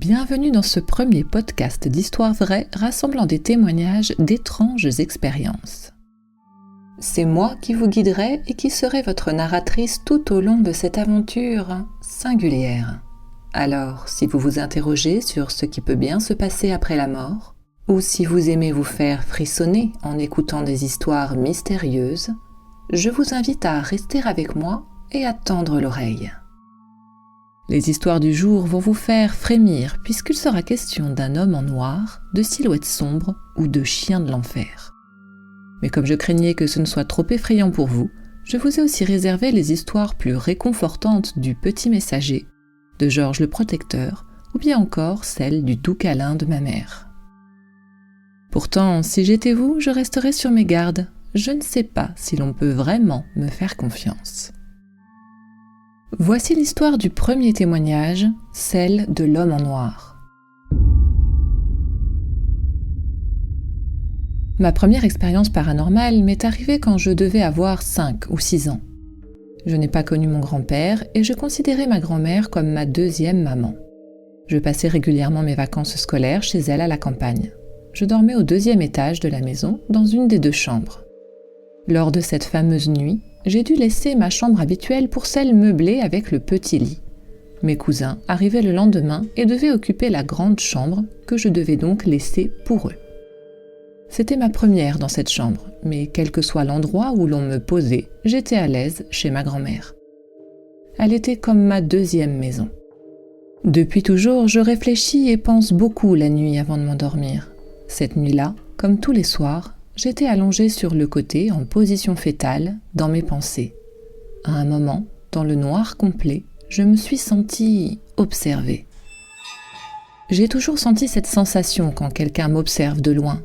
Bienvenue dans ce premier podcast d'histoires vraies rassemblant des témoignages d'étranges expériences. C'est moi qui vous guiderai et qui serai votre narratrice tout au long de cette aventure singulière. Alors, si vous vous interrogez sur ce qui peut bien se passer après la mort, ou si vous aimez vous faire frissonner en écoutant des histoires mystérieuses, je vous invite à rester avec moi et à tendre l'oreille. Les histoires du jour vont vous faire frémir puisqu'il sera question d'un homme en noir, de silhouette sombre ou de chien de l'enfer. Mais comme je craignais que ce ne soit trop effrayant pour vous, je vous ai aussi réservé les histoires plus réconfortantes du Petit Messager, de Georges le Protecteur, ou bien encore celle du doux câlin de ma mère. Pourtant, si j'étais vous, je resterais sur mes gardes. Je ne sais pas si l'on peut vraiment me faire confiance. Voici l'histoire du premier témoignage, celle de l'homme en noir. Ma première expérience paranormale m'est arrivée quand je devais avoir 5 ou 6 ans. Je n'ai pas connu mon grand-père et je considérais ma grand-mère comme ma deuxième maman. Je passais régulièrement mes vacances scolaires chez elle à la campagne. Je dormais au 2e étage de la maison, dans une des 2 chambres. Lors de cette fameuse nuit, j'ai dû laisser ma chambre habituelle pour celle meublée avec le petit lit. Mes cousins arrivaient le lendemain et devaient occuper la grande chambre que je devais donc laisser pour eux. C'était ma première dans cette chambre, mais quel que soit l'endroit où l'on me posait, j'étais à l'aise chez ma grand-mère. Elle était comme ma 2e maison. Depuis toujours, je réfléchis et pense beaucoup la nuit avant de m'endormir. Cette nuit-là, comme tous les soirs, j'étais allongée sur le côté en position fétale dans mes pensées. À un moment, dans le noir complet, je me suis sentie observée. J'ai toujours senti cette sensation quand quelqu'un m'observe de loin,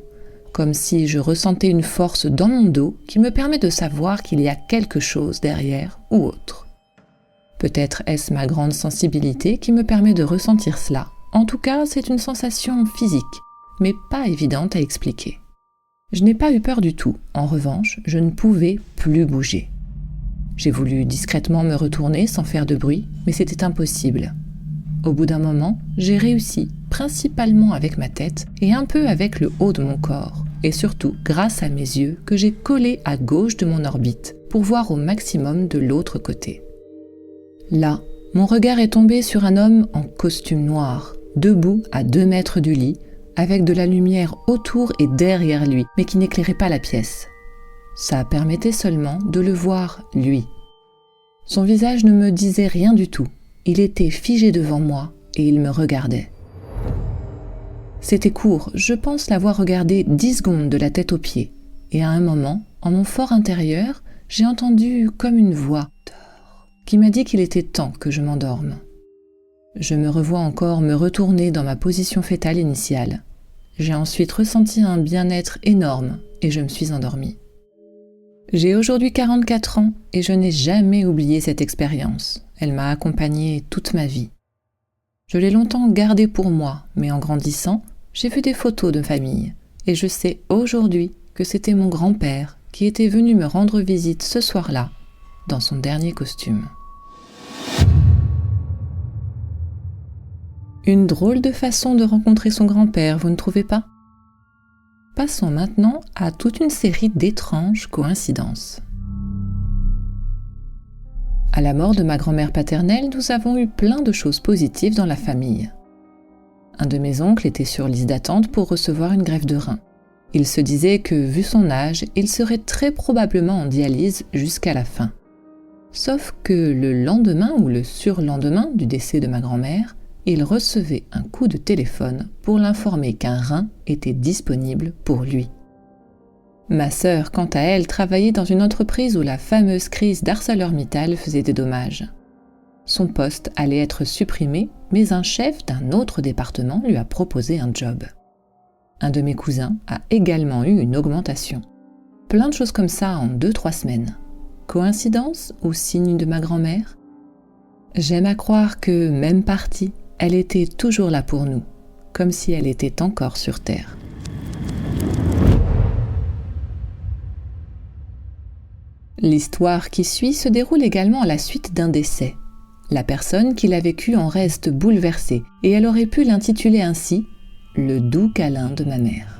comme si je ressentais une force dans mon dos qui me permet de savoir qu'il y a quelque chose derrière ou autre. Peut-être est-ce ma grande sensibilité qui me permet de ressentir cela. En tout cas, c'est une sensation physique, mais pas évidente à expliquer. Je n'ai pas eu peur du tout. En revanche, je ne pouvais plus bouger. J'ai voulu discrètement me retourner sans faire de bruit, mais c'était impossible. Au bout d'un moment, j'ai réussi, principalement avec ma tête et un peu avec le haut de mon corps, et surtout grâce à mes yeux que j'ai collés à gauche de mon orbite pour voir au maximum de l'autre côté. Là, mon regard est tombé sur un homme en costume noir, debout à 2 mètres du lit, avec de la lumière autour et derrière lui, mais qui n'éclairait pas la pièce. Ça permettait seulement de le voir, lui. Son visage ne me disait rien du tout. Il était figé devant moi et il me regardait. C'était court, je pense l'avoir regardé 10 secondes de la tête aux pieds. Et à un moment, en mon fort intérieur, j'ai entendu comme une voix qui m'a dit qu'il était temps que je m'endorme. Je me revois encore me retourner dans ma position fétale initiale. J'ai ensuite ressenti un bien-être énorme et je me suis endormie. J'ai aujourd'hui 44 ans et je n'ai jamais oublié cette expérience. Elle m'a accompagnée toute ma vie. Je l'ai longtemps gardée pour moi, mais en grandissant, j'ai vu des photos de famille et je sais aujourd'hui que c'était mon grand-père qui était venu me rendre visite ce soir-là, dans son dernier costume. Une drôle de façon de rencontrer son grand-père, vous ne trouvez pas ? Passons maintenant à toute une série d'étranges coïncidences. À la mort de ma grand-mère paternelle, nous avons eu plein de choses positives dans la famille. Un de mes oncles était sur liste d'attente pour recevoir une greffe de rein. Il se disait que, vu son âge, il serait très probablement en dialyse jusqu'à la fin. Sauf que le lendemain ou le surlendemain du décès de ma grand-mère, il recevait un coup de téléphone pour l'informer qu'un rein était disponible pour lui. Ma sœur, quant à elle, travaillait dans une entreprise où la fameuse crise d'ArcelorMittal faisait des dommages. Son poste allait être supprimé, mais un chef d'un autre département lui a proposé un job. Un de mes cousins a également eu une augmentation. Plein de choses comme ça en 2-3 semaines. Coïncidence ou signe de ma grand-mère ? J'aime à croire que, même partie, elle était toujours là pour nous, comme si elle était encore sur Terre. L'histoire qui suit se déroule également à la suite d'un décès. La personne qui l'a vécu en reste bouleversée et elle aurait pu l'intituler ainsi « Le doux câlin de ma mère ».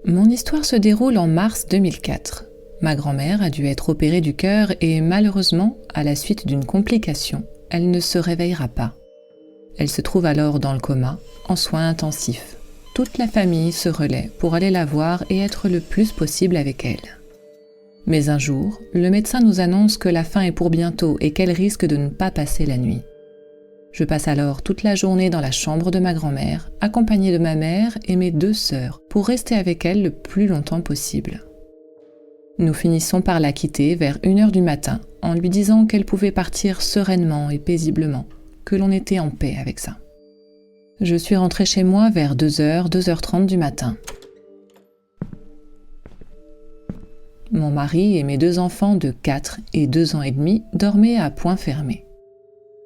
Mon histoire se déroule en mars 2004. Ma grand-mère a dû être opérée du cœur et malheureusement, à la suite d'une complication, elle ne se réveillera pas. Elle se trouve alors dans le coma, en soins intensifs. Toute la famille se relaie pour aller la voir et être le plus possible avec elle. Mais un jour, le médecin nous annonce que la fin est pour bientôt et qu'elle risque de ne pas passer la nuit. Je passe alors toute la journée dans la chambre de ma grand-mère, accompagnée de ma mère et mes 2 sœurs, pour rester avec elle le plus longtemps possible. Nous finissons par la quitter vers 1h du matin, en lui disant qu'elle pouvait partir sereinement et paisiblement, que l'on était en paix avec ça. Je suis rentrée chez moi vers 2h, 2h30 du matin. Mon mari et mes 2 enfants de 4 et 2 ans et demi dormaient à point fermé.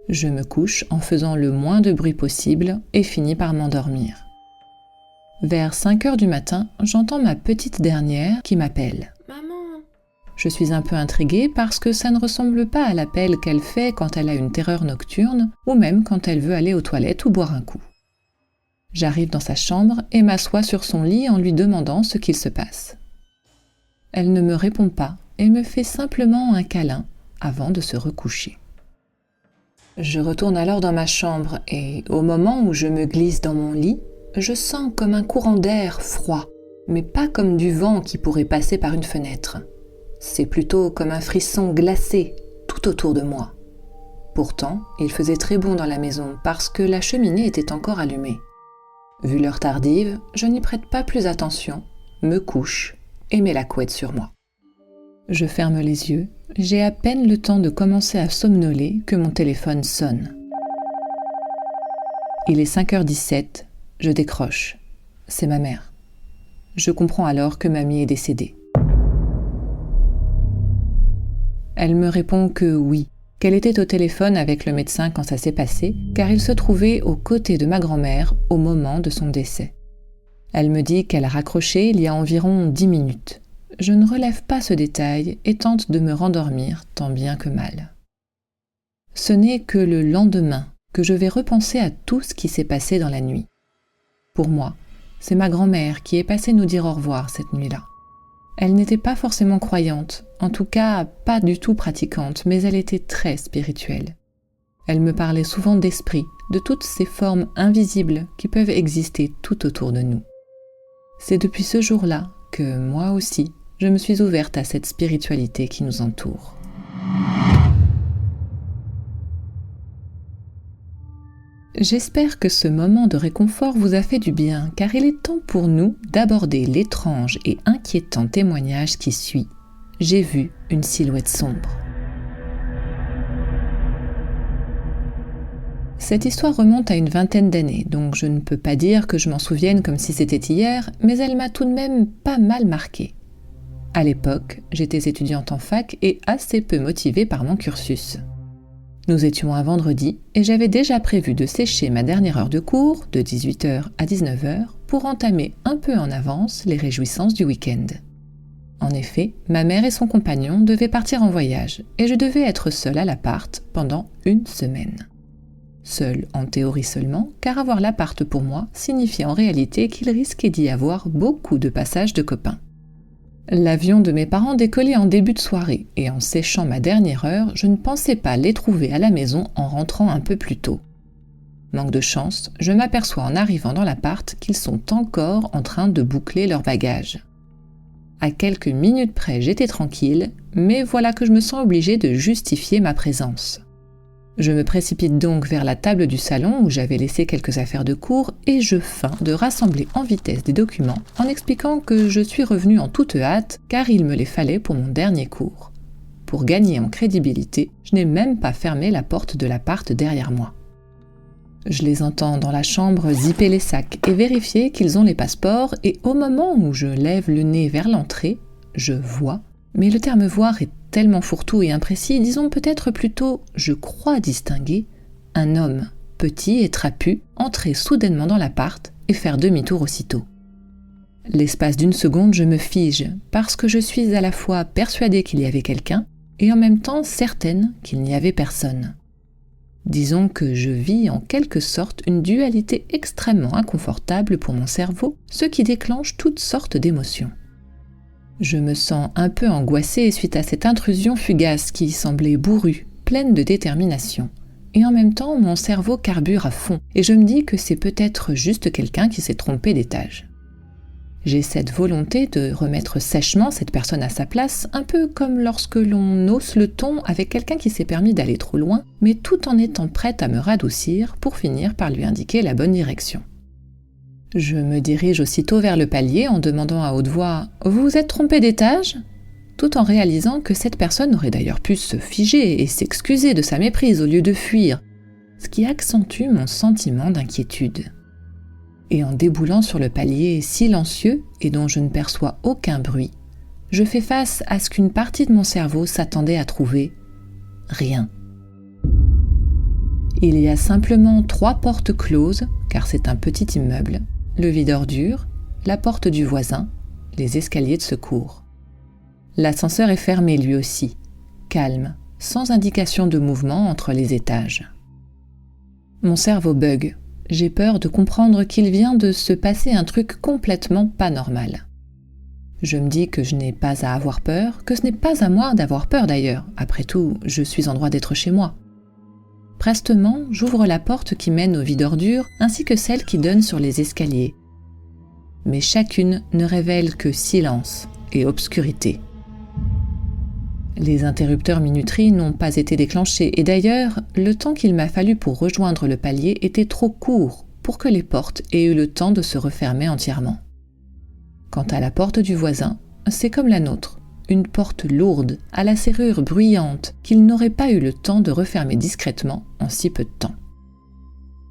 Je me couche en faisant le moins de bruit possible et finis par m'endormir. Vers 5h du matin, j'entends ma petite dernière qui m'appelle. Maman. Je suis un peu intriguée parce que ça ne ressemble pas à l'appel qu'elle fait quand elle a une terreur nocturne ou même quand elle veut aller aux toilettes ou boire un coup. J'arrive dans sa chambre et m'assois sur son lit en lui demandant ce qu'il se passe. Elle ne me répond pas et me fait simplement un câlin avant de se recoucher. Je retourne alors dans ma chambre et au moment où je me glisse dans mon lit, je sens comme un courant d'air froid, mais pas comme du vent qui pourrait passer par une fenêtre. C'est plutôt comme un frisson glacé tout autour de moi. Pourtant, il faisait très bon dans la maison parce que la cheminée était encore allumée. Vu l'heure tardive, je n'y prête pas plus attention, me couche et mets la couette sur moi. Je ferme les yeux, j'ai à peine le temps de commencer à somnoler que mon téléphone sonne. Il est 5h17, je décroche. C'est ma mère. Je comprends alors que mamie est décédée. Elle me répond que oui, qu'elle était au téléphone avec le médecin quand ça s'est passé, car il se trouvait aux côtés de ma grand-mère au moment de son décès. Elle me dit qu'elle a raccroché il y a environ 10 minutes. Je ne relève pas ce détail et tente de me rendormir tant bien que mal. Ce n'est que le lendemain que je vais repenser à tout ce qui s'est passé dans la nuit. Pour moi, c'est ma grand-mère qui est passée nous dire au revoir cette nuit-là. Elle n'était pas forcément croyante, en tout cas pas du tout pratiquante, mais elle était très spirituelle. Elle me parlait souvent d'esprit, de toutes ces formes invisibles qui peuvent exister tout autour de nous. C'est depuis ce jour-là que, moi aussi, je me suis ouverte à cette spiritualité qui nous entoure. J'espère que ce moment de réconfort vous a fait du bien, car il est temps pour nous d'aborder l'étrange et inquiétant témoignage qui suit. J'ai vu une silhouette sombre. Cette histoire remonte à une 20aine d'années, donc je ne peux pas dire que je m'en souvienne comme si c'était hier, mais elle m'a tout de même pas mal marquée. À l'époque, j'étais étudiante en fac et assez peu motivée par mon cursus. Nous étions un vendredi et j'avais déjà prévu de sécher ma dernière heure de cours, de 18h à 19h, pour entamer un peu en avance les réjouissances du week-end. En effet, ma mère et son compagnon devaient partir en voyage et je devais être seule à l'appart pendant 1 semaine. Seule en théorie seulement, car avoir l'appart pour moi signifiait en réalité qu'il risquait d'y avoir beaucoup de passages de copains. L'avion de mes parents décollait en début de soirée et en séchant ma dernière heure, je ne pensais pas les trouver à la maison en rentrant un peu plus tôt. Manque de chance, je m'aperçois en arrivant dans l'appart qu'ils sont encore en train de boucler leurs bagages. À quelques minutes près, j'étais tranquille, mais voilà que je me sens obligée de justifier ma présence. Je me précipite donc vers la table du salon où j'avais laissé quelques affaires de cours et je feins de rassembler en vitesse des documents en expliquant que je suis revenue en toute hâte car il me les fallait pour mon dernier cours. Pour gagner en crédibilité, je n'ai même pas fermé la porte de l'appart derrière moi. Je les entends dans la chambre zipper les sacs et vérifier qu'ils ont les passeports et au moment où je lève le nez vers l'entrée, je vois, mais le terme voir est tellement fourre-tout et imprécis, disons peut-être plutôt, je crois distinguer, un homme, petit et trapu, entrer soudainement dans l'appart et faire demi-tour aussitôt. L'espace d'une seconde, je me fige, parce que je suis à la fois persuadée qu'il y avait quelqu'un, et en même temps certaine qu'il n'y avait personne. Disons que je vis en quelque sorte une dualité extrêmement inconfortable pour mon cerveau, ce qui déclenche toutes sortes d'émotions. Je me sens un peu angoissée suite à cette intrusion fugace qui semblait bourrue, pleine de détermination. Et en même temps, mon cerveau carbure à fond, et je me dis que c'est peut-être juste quelqu'un qui s'est trompé d'étage. J'ai cette volonté de remettre sèchement cette personne à sa place, un peu comme lorsque l'on hausse le ton avec quelqu'un qui s'est permis d'aller trop loin, mais tout en étant prête à me radoucir pour finir par lui indiquer la bonne direction. Je me dirige aussitôt vers le palier en demandant à haute voix « Vous vous êtes trompé d'étage ?» tout en réalisant que cette personne aurait d'ailleurs pu se figer et s'excuser de sa méprise au lieu de fuir, ce qui accentue mon sentiment d'inquiétude. Et en déboulant sur le palier silencieux et dont je ne perçois aucun bruit, je fais face à ce qu'une partie de mon cerveau s'attendait à trouver – rien. Il y a simplement 3 portes closes, car c'est un petit immeuble, le vide-ordures, la porte du voisin, les escaliers de secours. L'ascenseur est fermé lui aussi, calme, sans indication de mouvement entre les étages. Mon cerveau bug. J'ai peur de comprendre qu'il vient de se passer un truc complètement pas normal. Je me dis que je n'ai pas à avoir peur, que ce n'est pas à moi d'avoir peur d'ailleurs. Après tout, je suis en droit d'être chez moi. Prestement, j'ouvre la porte qui mène au vide-ordures ainsi que celle qui donne sur les escaliers. Mais chacune ne révèle que silence et obscurité. Les interrupteurs minuterie n'ont pas été déclenchés et d'ailleurs, le temps qu'il m'a fallu pour rejoindre le palier était trop court pour que les portes aient eu le temps de se refermer entièrement. Quant à la porte du voisin, c'est comme la nôtre, une porte lourde, à la serrure bruyante, qu'il n'aurait pas eu le temps de refermer discrètement en si peu de temps.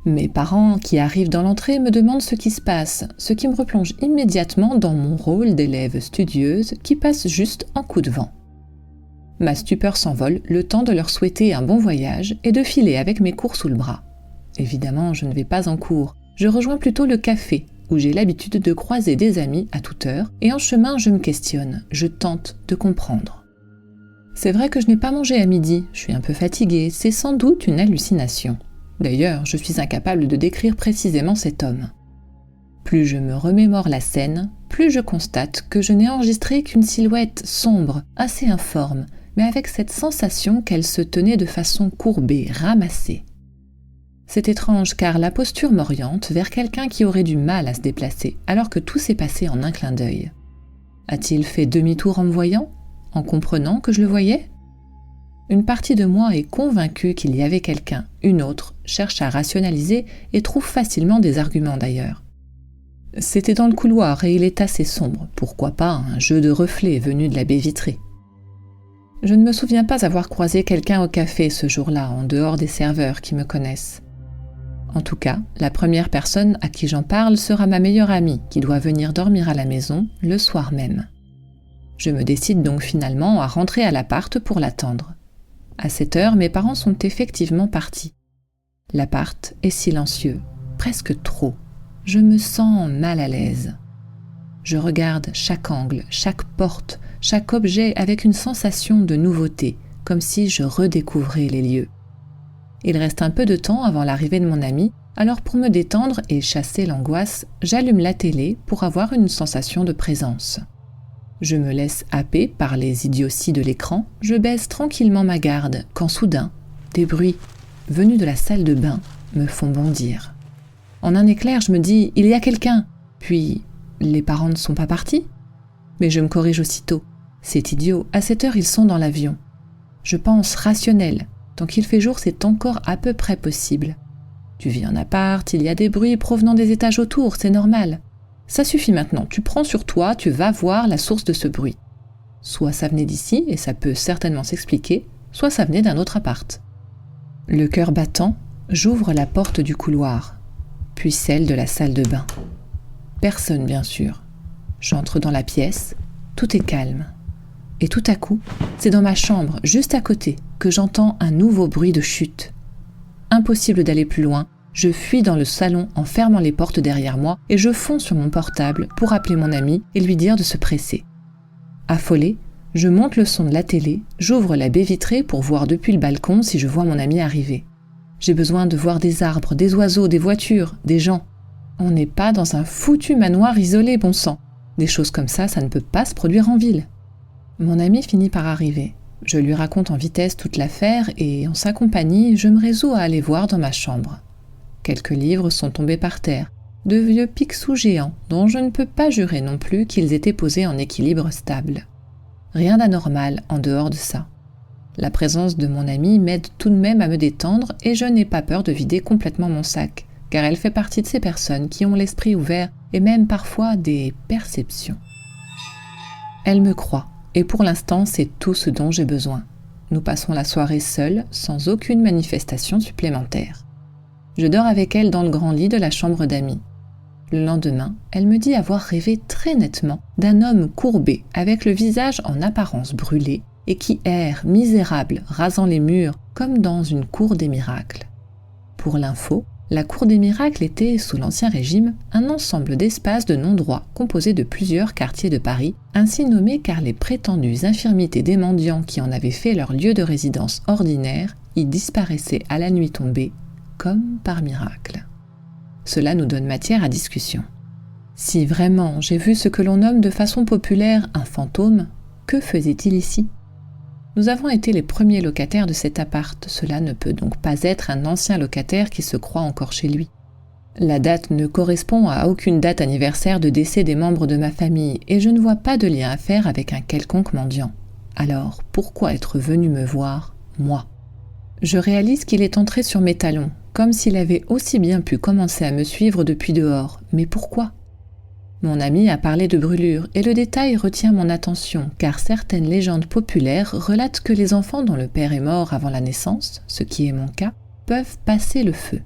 Mes parents qui arrivent dans l'entrée me demandent ce qui se passe, ce qui me replonge immédiatement dans mon rôle d'élève studieuse qui passe juste en coup de vent. Ma stupeur s'envole, le temps de leur souhaiter un bon voyage et de filer avec mes cours sous le bras. Évidemment, je ne vais pas en cours. Je rejoins plutôt le café, où j'ai l'habitude de croiser des amis à toute heure, et en chemin, je me questionne, je tente de comprendre. C'est vrai que je n'ai pas mangé à midi, je suis un peu fatiguée, c'est sans doute une hallucination. D'ailleurs, je suis incapable de décrire précisément cet homme. Plus je me remémore la scène, plus je constate que je n'ai enregistré qu'une silhouette sombre, assez informe, mais avec cette sensation qu'elle se tenait de façon courbée, ramassée. C'est étrange car la posture m'oriente vers quelqu'un qui aurait du mal à se déplacer, alors que tout s'est passé en un clin d'œil. A-t-il fait demi-tour en me voyant, en comprenant que je le voyais ? Une partie de moi est convaincue qu'il y avait quelqu'un, une autre cherche à rationaliser et trouve facilement des arguments d'ailleurs. C'était dans le couloir et il est assez sombre, pourquoi pas un jeu de reflets venu de la baie vitrée. Je ne me souviens pas avoir croisé quelqu'un au café ce jour-là, en dehors des serveurs qui me connaissent. En tout cas, la première personne à qui j'en parle sera ma meilleure amie, qui doit venir dormir à la maison le soir même. Je me décide donc finalement à rentrer à l'appart pour l'attendre. À cette heure, mes parents sont effectivement partis. L'appart est silencieux, presque trop. Je me sens mal à l'aise. Je regarde chaque angle, chaque porte, chaque objet avec une sensation de nouveauté, comme si je redécouvrais les lieux. Il reste un peu de temps avant l'arrivée de mon ami, alors pour me détendre et chasser l'angoisse, j'allume la télé pour avoir une sensation de présence. Je me laisse happer par les idioties de l'écran, je baisse tranquillement ma garde, quand soudain, des bruits, venus de la salle de bain, me font bondir. En un éclair, je me dis « il y a quelqu'un !» Puis, les parents ne sont pas partis ? Mais je me corrige aussitôt. C'est idiot, à cette heure ils sont dans l'avion. Je pense rationnel, tant qu'il fait jour c'est encore à peu près possible. Tu vis en appart, il y a des bruits provenant des étages autour, c'est normal. Ça suffit maintenant, tu prends sur toi, tu vas voir la source de ce bruit. Soit ça venait d'ici, et ça peut certainement s'expliquer, soit ça venait d'un autre appart. Le cœur battant, j'ouvre la porte du couloir, puis celle de la salle de bain. Personne bien sûr. J'entre dans la pièce, tout est calme. Et tout à coup, c'est dans ma chambre, juste à côté, que j'entends un nouveau bruit de chute. Impossible d'aller plus loin, Je fuis dans le salon en fermant les portes derrière moi et je fonce sur mon portable pour appeler mon ami et lui dire de se presser. Affolée, je monte le son de la télé, j'ouvre la baie vitrée pour voir depuis le balcon si je vois mon ami arriver. J'ai besoin de voir des arbres, des oiseaux, des voitures, des gens. On n'est pas dans un foutu manoir isolé, bon sang. Des choses comme ça ne peut pas se produire en ville. Mon ami finit par arriver. Je lui raconte en vitesse toute l'affaire et, en sa compagnie, je me résous à aller voir dans ma chambre. Quelques livres sont tombés par terre, de vieux Picsou géants dont je ne peux pas jurer non plus qu'ils étaient posés en équilibre stable. Rien d'anormal en dehors de ça. La présence de mon amie m'aide tout de même à me détendre et je n'ai pas peur de vider complètement mon sac, car elle fait partie de ces personnes qui ont l'esprit ouvert et même parfois des perceptions. Elle me croit, et pour l'instant c'est tout ce dont j'ai besoin. Nous passons la soirée seuls, sans aucune manifestation supplémentaire. Je dors avec elle dans le grand lit de la chambre d'amis. Le lendemain, elle me dit avoir rêvé très nettement d'un homme courbé, avec le visage en apparence brûlé, et qui erre, misérable, rasant les murs, comme dans une cour des miracles. Pour l'info, la cour des miracles était, sous l'Ancien Régime, un ensemble d'espaces de non-droit composé de plusieurs quartiers de Paris, ainsi nommés car les prétendues infirmités des mendiants qui en avaient fait leur lieu de résidence ordinaire y disparaissaient à la nuit tombée, comme par miracle. Cela nous donne matière à discussion. Si vraiment j'ai vu ce que l'on nomme de façon populaire un fantôme, que faisait-il ici ? Nous avons été les premiers locataires de cet appart, cela ne peut donc pas être un ancien locataire qui se croit encore chez lui. La date ne correspond à aucune date anniversaire de décès des membres de ma famille et je ne vois pas de lien à faire avec un quelconque mendiant. Alors, pourquoi être venu me voir, moi ? Je réalise qu'il est entré sur mes talons, comme s'il avait aussi bien pu commencer à me suivre depuis dehors. Mais pourquoi ? Mon ami a parlé de brûlures, et le détail retient mon attention, car certaines légendes populaires relatent que les enfants dont le père est mort avant la naissance, ce qui est mon cas, peuvent passer le feu.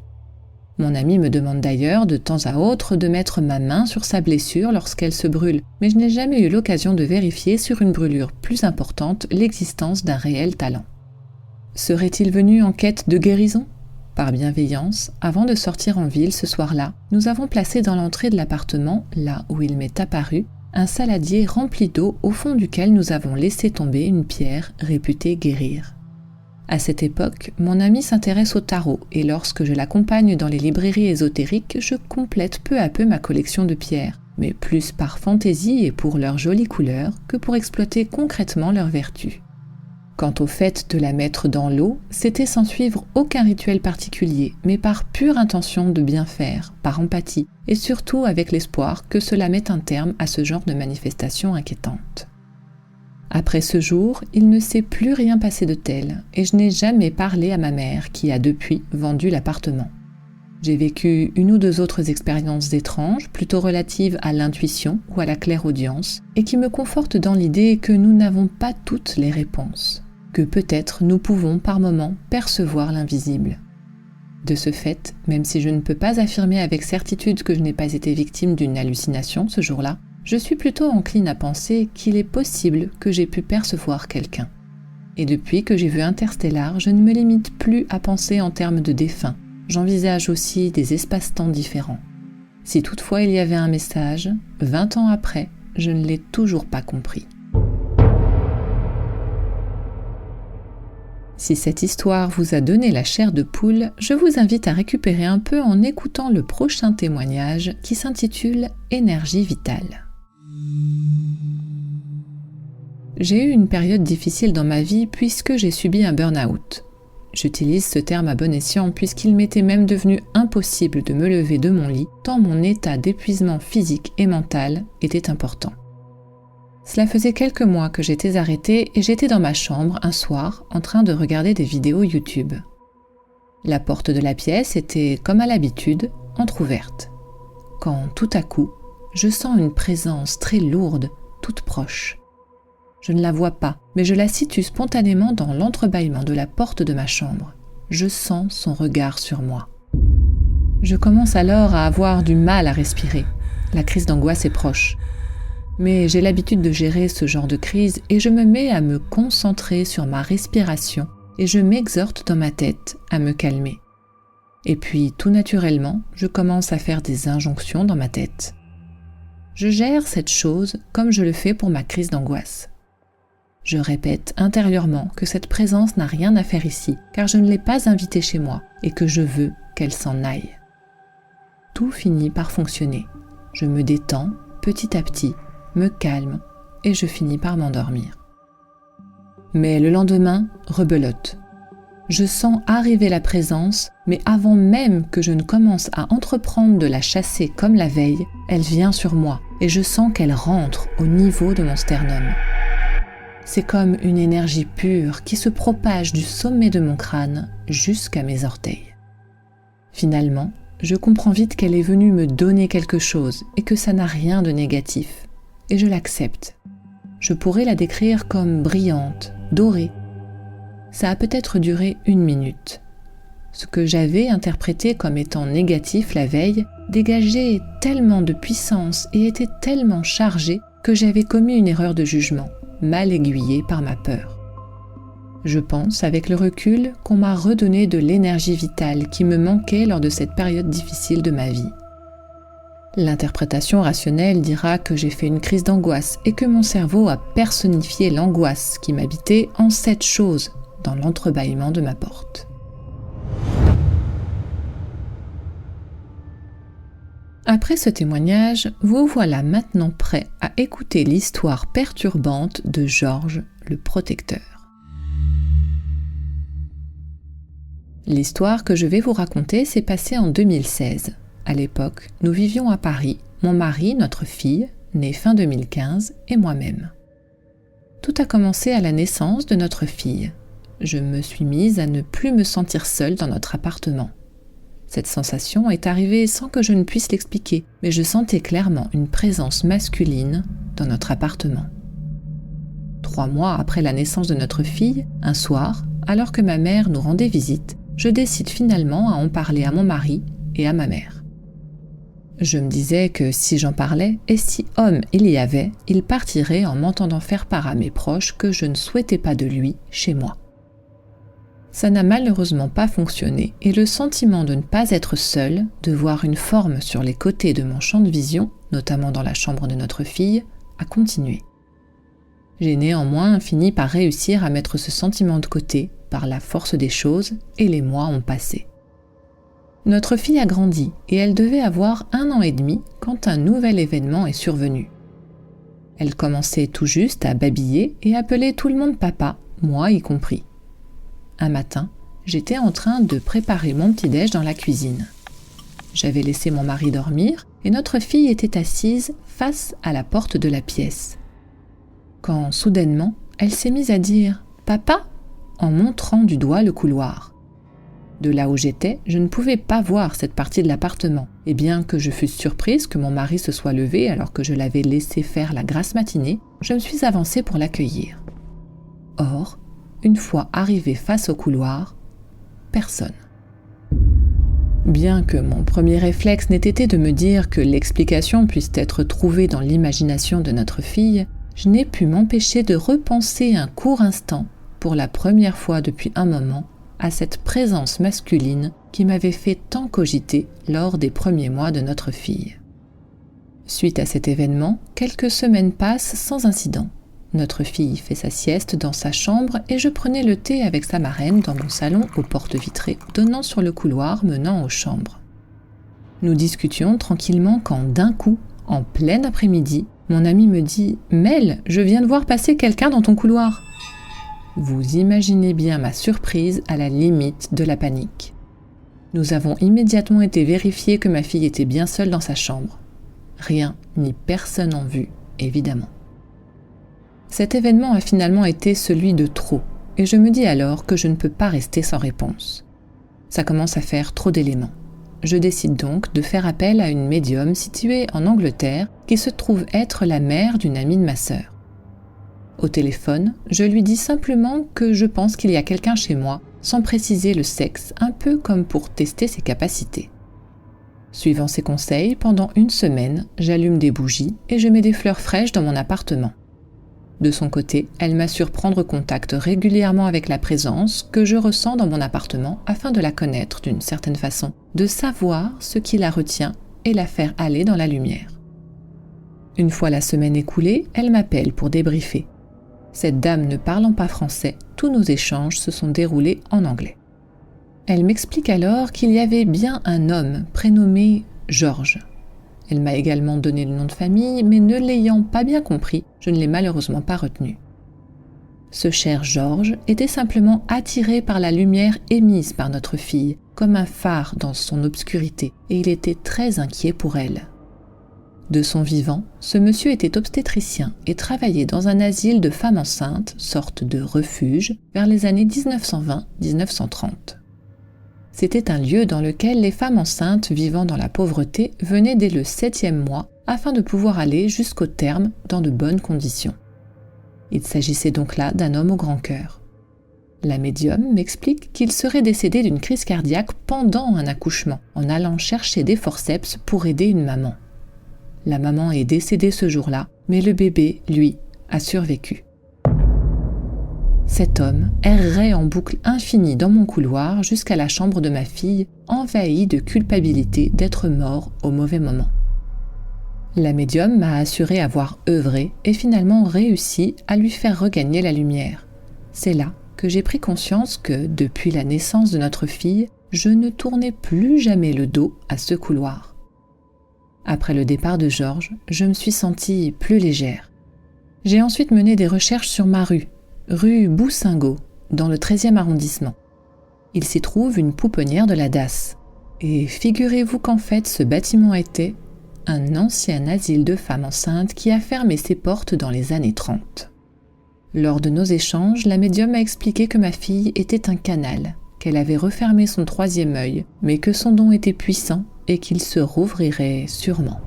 Mon ami me demande d'ailleurs de temps à autre de mettre ma main sur sa blessure lorsqu'elle se brûle, mais je n'ai jamais eu l'occasion de vérifier sur une brûlure plus importante l'existence d'un réel talent. Serait-il venu en quête de guérison ? Par bienveillance, avant de sortir en ville ce soir-là, nous avons placé dans l'entrée de l'appartement, là où il m'est apparu, un saladier rempli d'eau au fond duquel nous avons laissé tomber une pierre réputée guérir. À cette époque, mon ami s'intéresse au tarot et lorsque je l'accompagne dans les librairies ésotériques, je complète peu à peu ma collection de pierres, mais plus par fantaisie et pour leurs jolies couleurs que pour exploiter concrètement leurs vertus. Quant au fait de la mettre dans l'eau, c'était sans suivre aucun rituel particulier, mais par pure intention de bien faire, par empathie, et surtout avec l'espoir que cela mette un terme à ce genre de manifestation inquiétante. Après ce jour, il ne s'est plus rien passé de tel, et je n'ai jamais parlé à ma mère qui a depuis vendu l'appartement. J'ai vécu une ou deux autres expériences étranges, plutôt relatives à l'intuition ou à la clairaudience, et qui me confortent dans l'idée que nous n'avons pas toutes les réponses, que peut-être nous pouvons par moments percevoir l'invisible. De ce fait, même si je ne peux pas affirmer avec certitude que je n'ai pas été victime d'une hallucination ce jour-là, je suis plutôt encline à penser qu'il est possible que j'ai pu percevoir quelqu'un. Et depuis que j'ai vu Interstellar, je ne me limite plus à penser en termes de défunts. J'envisage aussi des espaces-temps différents. Si toutefois il y avait un message, 20 ans après, je ne l'ai toujours pas compris. Si cette histoire vous a donné la chair de poule, je vous invite à récupérer un peu en écoutant le prochain témoignage qui s'intitule « Énergie vitale ». J'ai eu une période difficile dans ma vie puisque j'ai subi un burn-out. J'utilise ce terme à bon escient puisqu'il m'était même devenu impossible de me lever de mon lit tant mon état d'épuisement physique et mental était important. Cela faisait quelques mois que j'étais arrêtée et j'étais dans ma chambre un soir en train de regarder des vidéos YouTube. La porte de la pièce était, comme à l'habitude, entr'ouverte. Quand tout à coup, je sens une présence très lourde, toute proche. Je ne la vois pas, mais je la situe spontanément dans l'entrebâillement de la porte de ma chambre. Je sens son regard sur moi. Je commence alors à avoir du mal à respirer. La crise d'angoisse est proche. Mais j'ai l'habitude de gérer ce genre de crise et je me mets à me concentrer sur ma respiration et je m'exhorte dans ma tête à me calmer. Et puis, tout naturellement, je commence à faire des injonctions dans ma tête. Je gère cette chose comme je le fais pour ma crise d'angoisse. Je répète intérieurement que cette présence n'a rien à faire ici, car je ne l'ai pas invitée chez moi et que je veux qu'elle s'en aille. Tout finit par fonctionner. Je me détends petit à petit, me calme et je finis par m'endormir. Mais le lendemain, rebelote. Je sens arriver la présence, mais avant même que je ne commence à entreprendre de la chasser comme la veille, elle vient sur moi et je sens qu'elle rentre au niveau de mon sternum. C'est comme une énergie pure qui se propage du sommet de mon crâne jusqu'à mes orteils. Finalement, je comprends vite qu'elle est venue me donner quelque chose et que ça n'a rien de négatif. Et je l'accepte. Je pourrais la décrire comme brillante, dorée. Ça a peut-être duré 1 minute. Ce que j'avais interprété comme étant négatif la veille dégageait tellement de puissance et était tellement chargé que j'avais commis une erreur de jugement, mal aiguillée par ma peur. Je pense, avec le recul, qu'on m'a redonné de l'énergie vitale qui me manquait lors de cette période difficile de ma vie. L'interprétation rationnelle dira que j'ai fait une crise d'angoisse et que mon cerveau a personnifié l'angoisse qui m'habitait en cette chose dans l'entrebâillement de ma porte. Après ce témoignage, vous voilà maintenant prêt à écouter l'histoire perturbante de Georges le Protecteur. L'histoire que je vais vous raconter s'est passée en 2016. À l'époque, nous vivions à Paris, mon mari, notre fille, née fin 2015, et moi-même. Tout a commencé à la naissance de notre fille. Je me suis mise à ne plus me sentir seule dans notre appartement. Cette sensation est arrivée sans que je ne puisse l'expliquer, mais je sentais clairement une présence masculine dans notre appartement. 3 mois après la naissance de notre fille, un soir, alors que ma mère nous rendait visite, je décide finalement à en parler à mon mari et à ma mère. Je me disais que si j'en parlais, et si homme il y avait, il partirait en m'entendant faire part à mes proches que je ne souhaitais pas de lui chez moi. Ça n'a malheureusement pas fonctionné et le sentiment de ne pas être seule, de voir une forme sur les côtés de mon champ de vision, notamment dans la chambre de notre fille, a continué. J'ai néanmoins fini par réussir à mettre ce sentiment de côté par la force des choses et les mois ont passé. Notre fille a grandi et elle devait avoir 1 an et demi quand un nouvel événement est survenu. Elle commençait tout juste à babiller et appelait tout le monde papa, moi y compris. Un matin, j'étais en train de préparer mon petit-déj dans la cuisine. J'avais laissé mon mari dormir et notre fille était assise face à la porte de la pièce. Quand, soudainement, elle s'est mise à dire « Papa ?» en montrant du doigt le couloir. De là où j'étais, je ne pouvais pas voir cette partie de l'appartement, et bien que je fusse surprise que mon mari se soit levé alors que je l'avais laissé faire la grasse matinée, je me suis avancée pour l'accueillir. Or, une fois arrivée face au couloir, personne. Bien que mon premier réflexe n'ait été de me dire que l'explication puisse être trouvée dans l'imagination de notre fille, je n'ai pu m'empêcher de repenser un court instant, pour la première fois depuis un moment, à cette présence masculine qui m'avait fait tant cogiter lors des premiers mois de notre fille. Suite à cet événement, quelques semaines passent sans incident. Notre fille fait sa sieste dans sa chambre et je prenais le thé avec sa marraine dans mon salon aux portes vitrées donnant sur le couloir menant aux chambres. Nous discutions tranquillement quand d'un coup, en plein après-midi, mon ami me dit « Mel, je viens de voir passer quelqu'un dans ton couloir !» Vous imaginez bien ma surprise à la limite de la panique. Nous avons immédiatement été vérifier que ma fille était bien seule dans sa chambre. Rien ni personne en vue, évidemment. Cet événement a finalement été celui de trop, et je me dis alors que je ne peux pas rester sans réponse. Ça commence à faire trop d'éléments. Je décide donc de faire appel à une médium située en Angleterre qui se trouve être la mère d'une amie de ma sœur. Au téléphone, je lui dis simplement que je pense qu'il y a quelqu'un chez moi, sans préciser le sexe, un peu comme pour tester ses capacités. Suivant ses conseils, pendant 1 semaine, j'allume des bougies et je mets des fleurs fraîches dans mon appartement. De son côté, elle m'assure prendre contact régulièrement avec la présence que je ressens dans mon appartement afin de la connaître d'une certaine façon, de savoir ce qui la retient et la faire aller dans la lumière. Une fois la semaine écoulée, elle m'appelle pour débriefer. Cette dame ne parlant pas français, tous nos échanges se sont déroulés en anglais. Elle m'explique alors qu'il y avait bien un homme prénommé Georges. Elle m'a également donné le nom de famille, mais ne l'ayant pas bien compris, je ne l'ai malheureusement pas retenu. Ce cher Georges était simplement attiré par la lumière émise par notre fille, comme un phare dans son obscurité, et il était très inquiet pour elle. De son vivant, ce monsieur était obstétricien et travaillait dans un asile de femmes enceintes, sorte de refuge, vers les années 1920-1930. C'était un lieu dans lequel les femmes enceintes vivant dans la pauvreté venaient dès le 7e mois afin de pouvoir aller jusqu'au terme dans de bonnes conditions. Il s'agissait donc là d'un homme au grand cœur. La médium m'explique qu'il serait décédé d'une crise cardiaque pendant un accouchement, en allant chercher des forceps pour aider une maman. La maman est décédée ce jour-là, mais le bébé, lui, a survécu. Cet homme errait en boucle infinie dans mon couloir jusqu'à la chambre de ma fille, envahie de culpabilité d'être mort au mauvais moment. La médium m'a assuré avoir œuvré et finalement réussi à lui faire regagner la lumière. C'est là que j'ai pris conscience que, depuis la naissance de notre fille, je ne tournais plus jamais le dos à ce couloir. Après le départ de Georges, je me suis sentie plus légère. J'ai ensuite mené des recherches sur ma rue Boussingault, dans le 13e arrondissement. Il s'y trouve une pouponnière de la DAS. Et figurez-vous qu'en fait, ce bâtiment était un ancien asile de femmes enceintes qui a fermé ses portes dans les années 30. Lors de nos échanges, la médium m'a expliqué que ma fille était un canal, qu'elle avait refermé son 3e œil, mais que son don était puissant et qu'il se rouvrirait sûrement.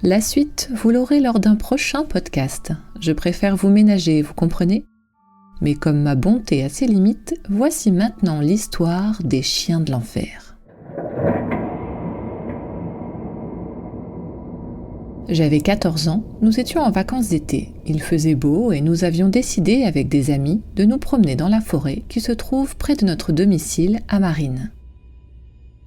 La suite, vous l'aurez lors d'un prochain podcast. Je préfère vous ménager, vous comprenez ? Mais comme ma bonté a ses limites, voici maintenant l'histoire des chiens de l'enfer. J'avais 14 ans, nous étions en vacances d'été. Il faisait beau et nous avions décidé avec des amis de nous promener dans la forêt qui se trouve près de notre domicile à Marines.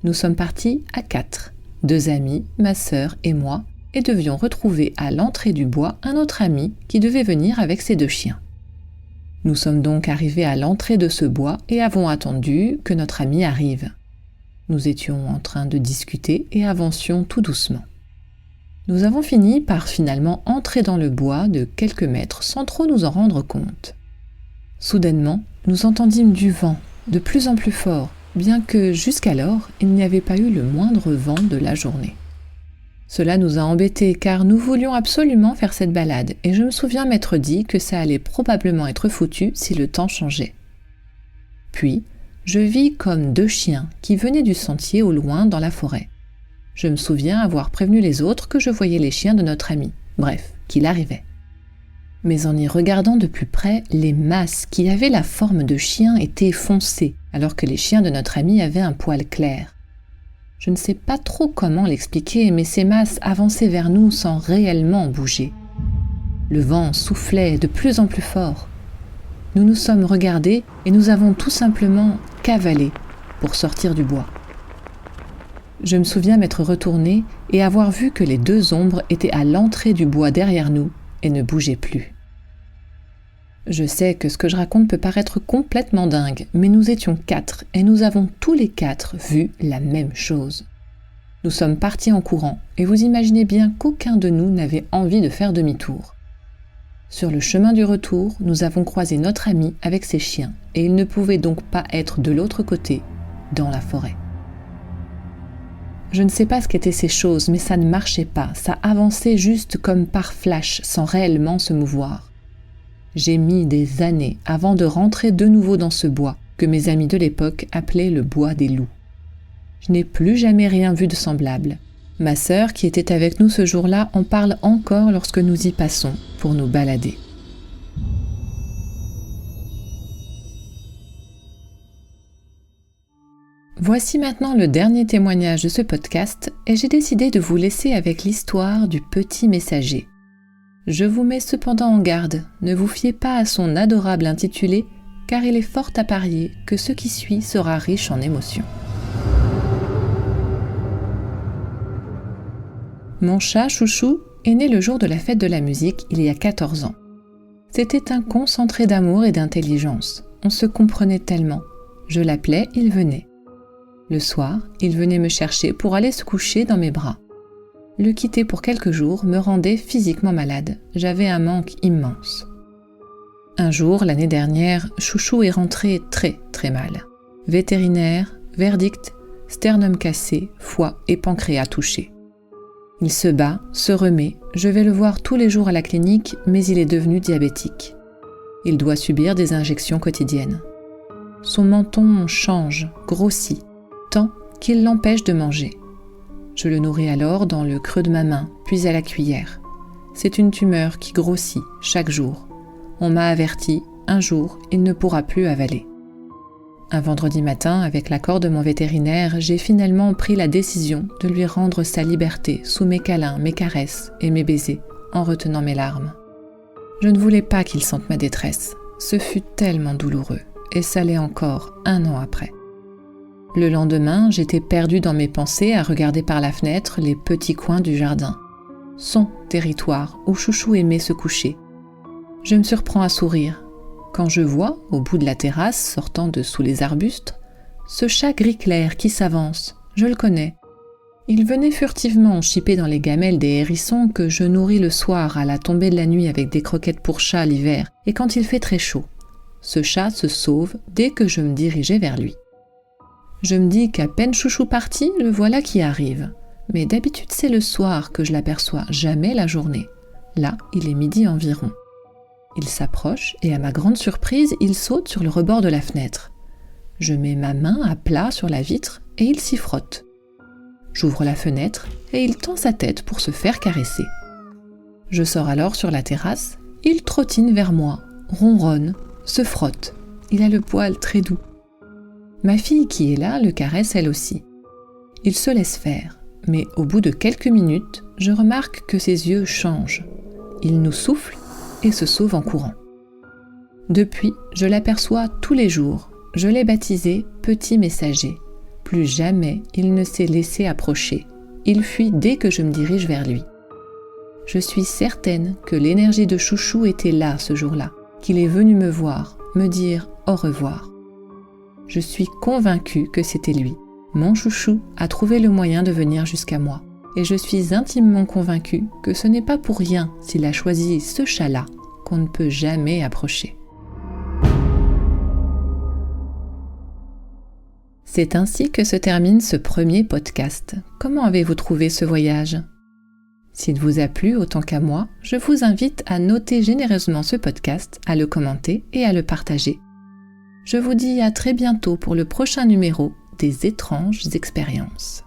Nous sommes partis à 4, 2 amis, ma sœur et moi, et devions retrouver à l'entrée du bois un autre ami qui devait venir avec ses 2 chiens. Nous sommes donc arrivés à l'entrée de ce bois et avons attendu que notre ami arrive. Nous étions en train de discuter et avancions tout doucement. Nous avons fini par finalement entrer dans le bois de quelques mètres sans trop nous en rendre compte. Soudainement, nous entendîmes du vent, de plus en plus fort, bien que jusqu'alors, il n'y avait pas eu le moindre vent de la journée. Cela nous a embêtés car nous voulions absolument faire cette balade et je me souviens m'être dit que ça allait probablement être foutu si le temps changeait. Puis, je vis comme 2 chiens qui venaient du sentier au loin dans la forêt. Je me souviens avoir prévenu les autres que je voyais les chiens de notre ami, bref, qu'il arrivait. Mais en y regardant de plus près, les masses qui avaient la forme de chiens étaient foncées, alors que les chiens de notre ami avaient un poil clair. Je ne sais pas trop comment l'expliquer, mais ces masses avançaient vers nous sans réellement bouger. Le vent soufflait de plus en plus fort. Nous nous sommes regardés et nous avons tout simplement cavalé pour sortir du bois. Je me souviens m'être retournée et avoir vu que les 2 ombres étaient à l'entrée du bois derrière nous et ne bougeaient plus. Je sais que ce que je raconte peut paraître complètement dingue, mais nous étions 4 et nous avons tous les 4 vu la même chose. Nous sommes partis en courant et vous imaginez bien qu'aucun de nous n'avait envie de faire demi-tour. Sur le chemin du retour, nous avons croisé notre ami avec ses chiens et il ne pouvait donc pas être de l'autre côté, dans la forêt. Je ne sais pas ce qu'étaient ces choses, mais ça ne marchait pas, ça avançait juste comme par flash, sans réellement se mouvoir. J'ai mis des années avant de rentrer de nouveau dans ce bois, que mes amis de l'époque appelaient le bois des loups. Je n'ai plus jamais rien vu de semblable. Ma sœur, qui était avec nous ce jour-là, en parle encore lorsque nous y passons pour nous balader. Voici maintenant le dernier témoignage de ce podcast et j'ai décidé de vous laisser avec l'histoire du petit messager. Je vous mets cependant en garde, ne vous fiez pas à son adorable intitulé car il est fort à parier que ce qui suit sera riche en émotions. Mon chat Chouchou est né le jour de la fête de la musique il y a 14 ans. C'était un concentré d'amour et d'intelligence. On se comprenait tellement. Je l'appelais, il venait. Le soir, il venait me chercher pour aller se coucher dans mes bras. Le quitter pour quelques jours me rendait physiquement malade. J'avais un manque immense. Un jour, l'année dernière, Chouchou est rentré très mal. Vétérinaire, verdict, sternum cassé, foie et pancréas touchés. Il se bat, se remet, je vais le voir tous les jours à la clinique, mais il est devenu diabétique. Il doit subir des injections quotidiennes. Son menton change, grossit, tant qu'il l'empêche de manger. Je le nourris alors dans le creux de ma main, puis à la cuillère. C'est une tumeur qui grossit chaque jour. On m'a averti, un jour, il ne pourra plus avaler. Un vendredi matin, avec l'accord de mon vétérinaire, j'ai finalement pris la décision de lui rendre sa liberté sous mes câlins, mes caresses et mes baisers, en retenant mes larmes. Je ne voulais pas qu'il sente ma détresse. Ce fut tellement douloureux, et ça l'est encore 1 an après. Le lendemain, j'étais perdue dans mes pensées à regarder par la fenêtre les petits coins du jardin. Son territoire où Chouchou aimait se coucher. Je me surprends à sourire, quand je vois, au bout de la terrasse, sortant de sous les arbustes, ce chat gris clair qui s'avance, je le connais. Il venait furtivement chipper dans les gamelles des hérissons que je nourris le soir à la tombée de la nuit avec des croquettes pour chat l'hiver et quand il fait très chaud. Ce chat se sauve dès que je me dirigeais vers lui. Je me dis qu'à peine Chouchou parti, le voilà qui arrive. Mais d'habitude c'est le soir que je l'aperçois, jamais la journée. Là, il est midi environ. Il s'approche et à ma grande surprise, il saute sur le rebord de la fenêtre. Je mets ma main à plat sur la vitre et il s'y frotte. J'ouvre la fenêtre et il tend sa tête pour se faire caresser. Je sors alors sur la terrasse, il trottine vers moi, ronronne, se frotte. Il a le poil très doux. Ma fille qui est là le caresse elle aussi. Il se laisse faire, mais au bout de quelques minutes, je remarque que ses yeux changent. Il nous souffle et se sauve en courant. Depuis, je l'aperçois tous les jours. Je l'ai baptisé « Petit Messager ». Plus jamais il ne s'est laissé approcher. Il fuit dès que je me dirige vers lui. Je suis certaine que l'énergie de Chouchou était là ce jour-là, qu'il est venu me voir, me dire au revoir. Je suis convaincue que c'était lui. Mon Chouchou a trouvé le moyen de venir jusqu'à moi. Et je suis intimement convaincue que ce n'est pas pour rien s'il a choisi ce chat-là qu'on ne peut jamais approcher. C'est ainsi que se termine ce premier podcast. Comment avez-vous trouvé ce voyage ? S'il vous a plu autant qu'à moi, je vous invite à noter généreusement ce podcast, à le commenter et à le partager. Je vous dis à très bientôt pour le prochain numéro des étranges expériences.